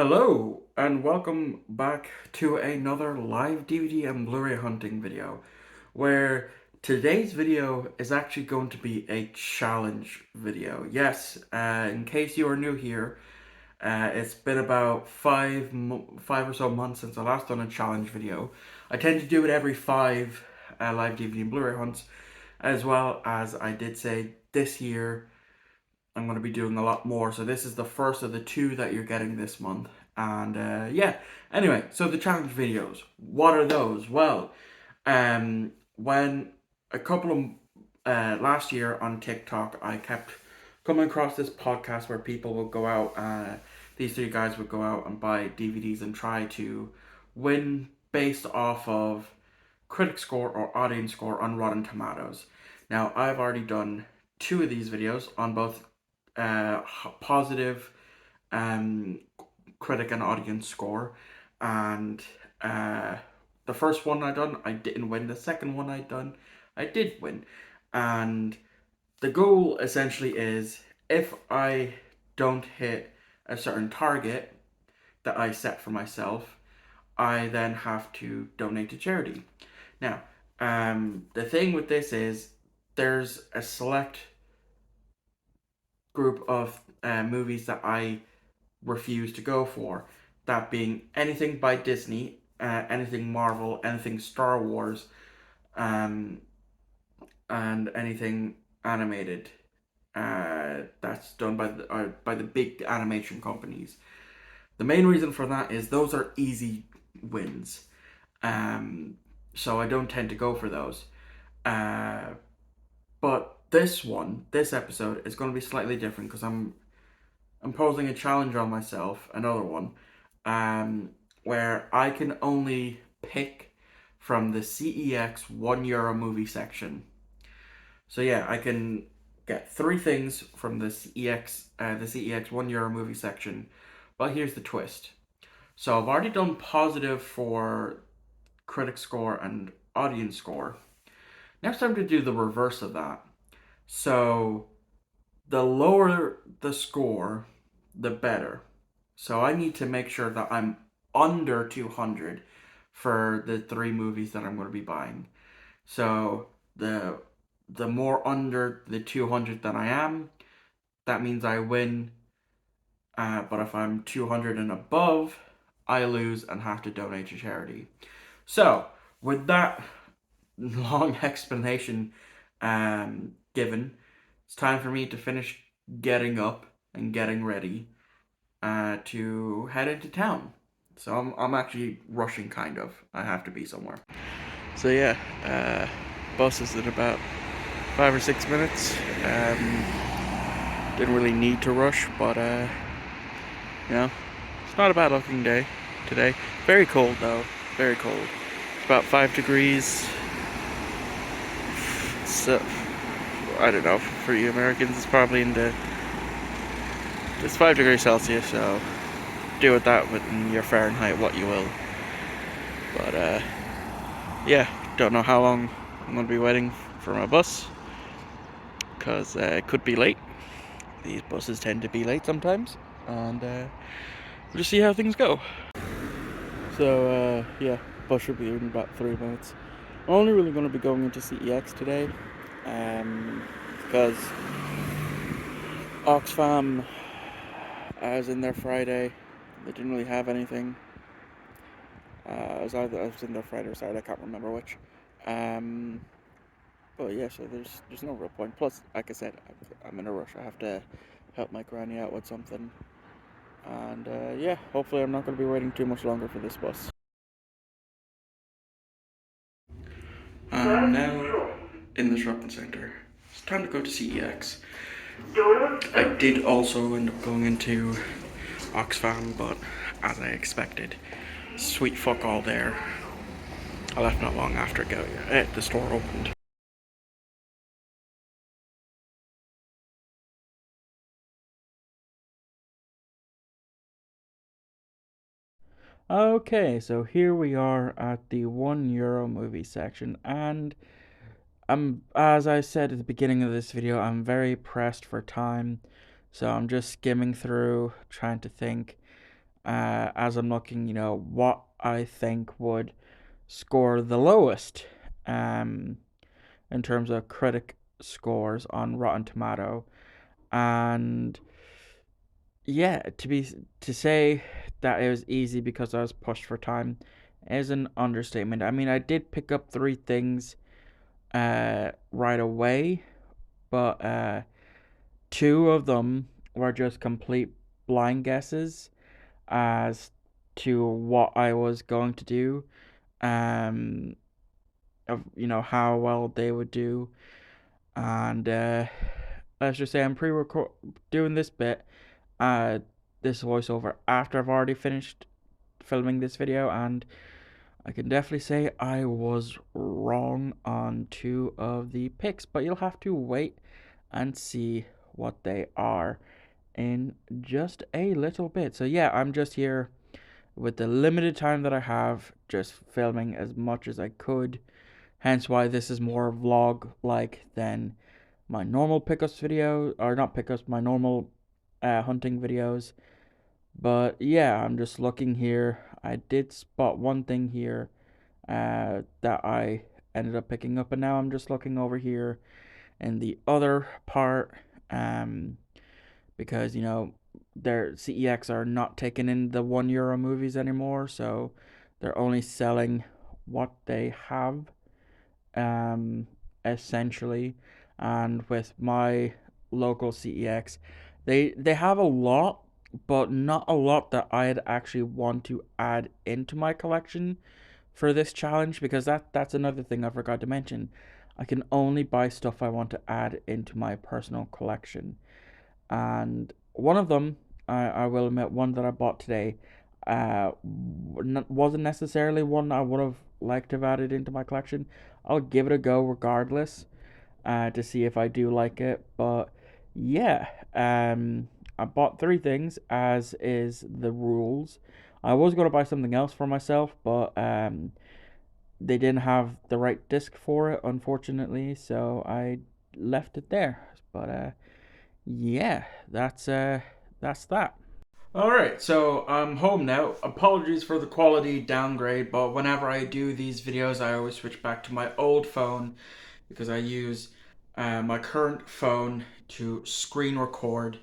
Hello, and welcome back to another live DVD and Blu-ray hunting video, where today's video is actually going to be a challenge video. Yes, in case you are new here, it's been about five or so months since I last done a challenge video. I tend to do it every five live DVD and Blu-ray hunts, as well as I did say this year I'm going to be doing a lot more. So this is the first of the two that you're getting this month. And yeah, anyway, so the challenge videos, what are those? Well, when a couple of last year on TikTok, I kept coming across this podcast where people would go out, these three guys would go out and buy DVDs and try to win based off of critic score or audience score on Rotten Tomatoes. Now, I've already done two of these videos on both positive um, critic and audience score, and the first one I done, I didn't win. The second one I done, I did win. And the goal essentially is if I don't hit a certain target that I set for myself, I then have to donate to charity. Now, the thing with this is there's a select group of movies that I refuse to go for. That being anything by Disney, anything Marvel, anything Star Wars, um, and anything animated. That's done by the big animation companies. The main reason for that is those are easy wins. Um, so I don't tend to go for those. Uh, but this episode is going to be slightly different because I'm imposing a challenge on myself, another one, where I can only pick from the CEX €1 movie section. So yeah, I can get three things from the CEX €1 movie section. But here's the twist. So I've already done positive for critic score and audience score. Next time to do the reverse of that. So the lower the score, the better. So I need to make sure that I'm under 200 for the three movies that I'm going to be buying. So the more under the 200 that I am, that means I win. But if I'm 200 and above, I lose and have to donate to charity. So with that long explanation given, it's time for me to finish getting up and getting ready to head into town. So I'm actually rushing, kind of. I have to be somewhere. So yeah, bus is in about 5 or 6 minutes. Didn't really need to rush, but it's not a bad looking day today. Very cold though, very cold. It's about 5 degrees. So I don't know, for you Americans it's probably it's 5 degrees Celsius, so do with that within your Fahrenheit what you will. But yeah, don't know how long I'm going to be waiting for my bus, because it could be late. These buses tend to be late sometimes, and we'll just see how things go. So yeah, bus should be in about 3 minutes. I'm only really going to be going into CEX today, because Oxfam, I was in there Friday. They didn't really have anything. I was in there Friday or Saturday, I can't remember which. But yeah, so there's no real point. Plus, like I said, I'm in a rush. I have to help my granny out with something. And yeah, hopefully I'm not going to be waiting too much longer for this bus. I'm now in the shopping centre. It's time to go to CEX. I did also end up going into Oxfam, but as I expected, sweet fuck all there. I left not long after the store opened. Okay, so here we are at the €1 movie section, and as I said at the beginning of this video, I'm very pressed for time, so I'm just skimming through, trying to think. as I'm looking, what I think would score the lowest um, in terms of critic scores on Rotten Tomato. And yeah, to say that it was easy because I was pushed for time is an understatement. I mean, I did pick up three things right away, but two of them were just complete blind guesses as to what I was going to do, um, of how well they would do, and let's just say I'm pre-record doing this bit, uh, this voiceover after I've already finished filming this video, and I can definitely say I was wrong on two of the picks, but you'll have to wait and see what they are in just a little bit. So yeah, I'm just here with the limited time that I have, just filming as much as I could. Hence why this is more vlog like than my normal pickups video, or not pickups, my normal hunting videos. But yeah, I'm just looking here. I did spot one thing here that I ended up picking up, and now I'm just looking over here in the other part, um, because their CEX are not taking in the €1 movies anymore, so they're only selling what they have, um, essentially. And with my local CEX, they have a lot, but not a lot that I'd actually want to add into my collection for this challenge, because that's another thing I forgot to mention. I can only buy stuff I want to add into my personal collection. And one of them, I will admit, one that I bought today, wasn't necessarily one I would have liked to have added into my collection. I'll give it a go regardless, to see if I do like it. But yeah, I bought three things, as is the rules. I was going to buy something else for myself, but they didn't have the right disc for it, unfortunately, so I left it there. But yeah, that's that. Alright, so I'm home now. Apologies for the quality downgrade, but whenever I do these videos, I always switch back to my old phone because I use my current phone to screen record,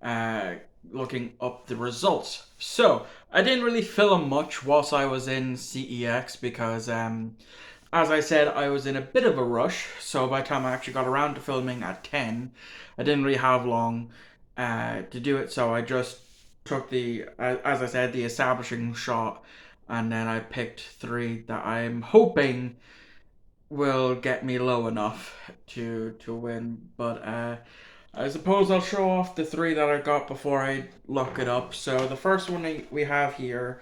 uh, looking up the results. So, I didn't really film much whilst I was in CEX because as I said, I was in a bit of a rush, so by the time I actually got around to filming at 10, I didn't really have long to do it, so I just took as I said, the establishing shot, and then I picked three that I'm hoping will get me low enough to win. But I suppose I'll show off the three that I got before I look it up. So the first one we have here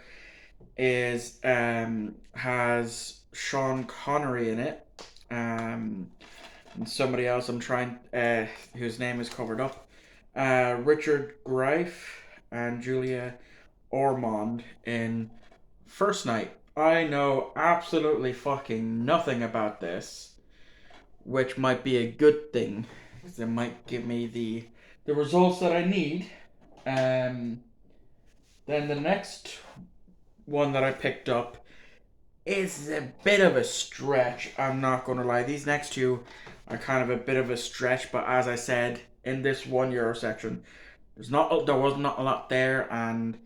is has Sean Connery in it, and somebody else I'm trying whose name is covered up, Richard Greif and Julia Ormond in First Night. I know absolutely fucking nothing about this, which might be a good thing because it might give me the results that I need. Um, then the next one that I picked up is a bit of a stretch. I'm not gonna lie. These next two are kind of a bit of a stretch, but as I said in this €1 section, there was not a lot there, and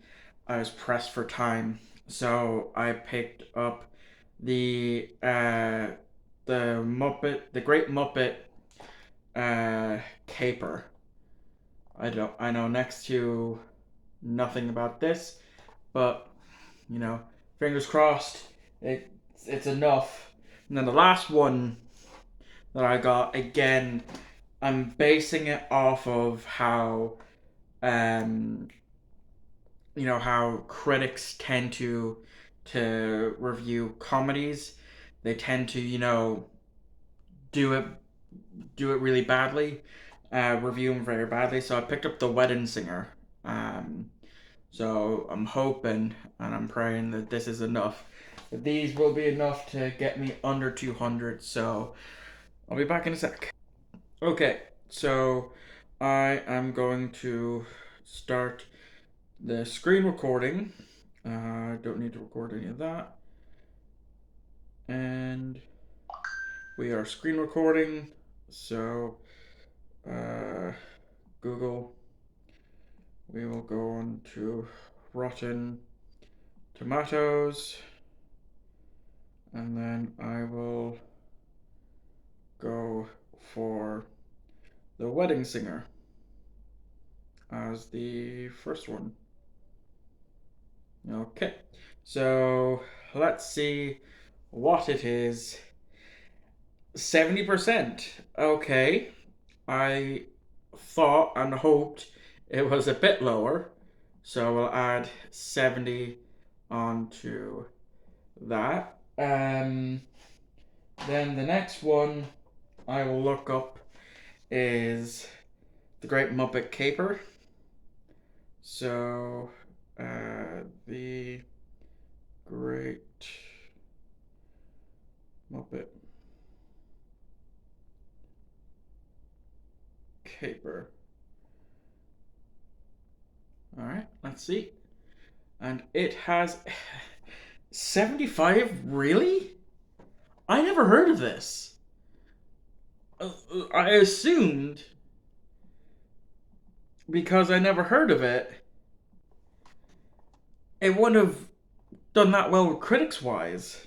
I was pressed for time, so I picked up the Great Muppet Caper. I know next to nothing about this, but you know, fingers crossed, it's enough. And then the last one that I got, again, I'm basing it off of how um how critics tend to review comedies. They tend to do it do it really badly, review them very badly. So I picked up The Wedding Singer. Um, so I'm hoping and I'm praying that this is enough. That these will be enough to get me under 200. So I'll be back in a sec. Okay, so I am going to start the screen recording. Don't need to record any of that. And we are screen recording. So, Google, we will go on to Rotten Tomatoes. And then I will go for The Wedding Singer as the first one. Okay, so let's see what it is. 70%. Okay, I thought and hoped it was a bit lower, so we'll add 70 onto that. Then the next one I will look up is The Great Muppet Caper. So, the Great Muppet Caper. Alright, let's see. And it has 75? Really? I never heard of this. I assumed, because I never heard of it, it wouldn't have done that well critics wise.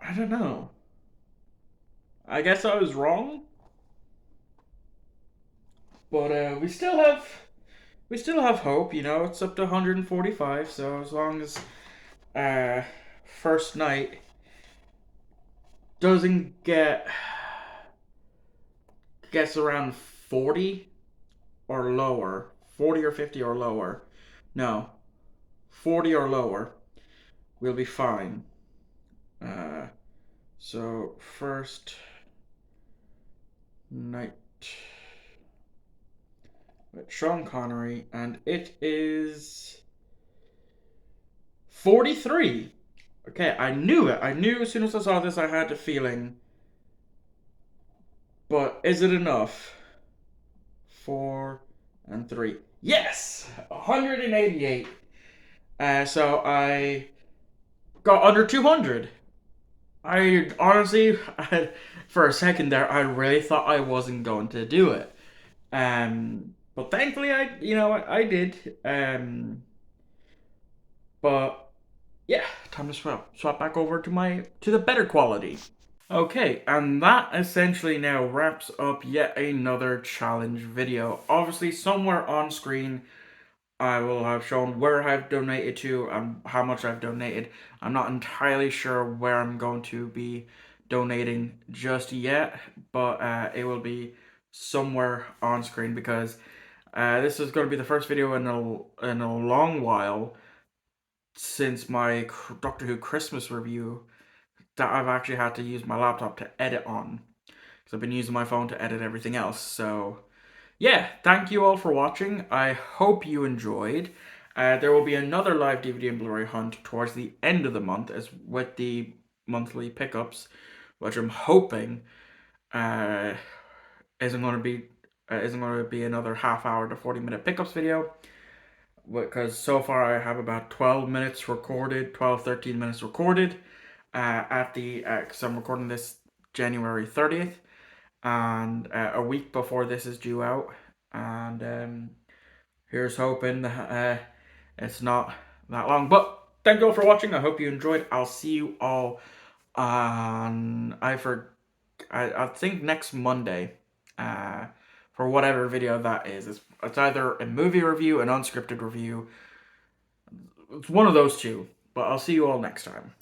I don't know. I guess I was wrong, but we still have hope. It's up to 145. So as long as first night doesn't gets around 40 or lower, 40 or 50 or lower. No, 40 or lower, we'll be fine. So first night with Sean Connery, and it is 43. Okay, I knew it. I knew as soon as I saw this, I had a feeling. But is it enough? 4 and 3. Yes! 188. So I got under 200. I honestly, for a second there, I really thought I wasn't going to do it. But thankfully, I did. But yeah, time to swap back over to the better quality. Okay, and that essentially now wraps up yet another challenge video. Obviously, somewhere on screen, I will have shown where I've donated to and how much I've donated. I'm not entirely sure where I'm going to be donating just yet, but it will be somewhere on screen because this is going to be the first video in a long while since my Doctor Who Christmas review that I've actually had to use my laptop to edit on. Because I've been using my phone to edit everything else. So, yeah, thank you all for watching. I hope you enjoyed. There will be another live DVD and Blu-ray hunt towards the end of the month, as with the monthly pickups, which I'm hoping uh, isn't going to be another half hour to 40-minute pickups video, because so far I have about 12 minutes recorded, 12, 13 minutes recorded because I'm recording this January 30th, and a week before this is due out. And here's hoping it's not that long. But thank you all for watching. I hope you enjoyed. I'll see you all on I think next Monday. For whatever video that is. It's either a movie review, an unscripted review. It's one of those two. But I'll see you all next time.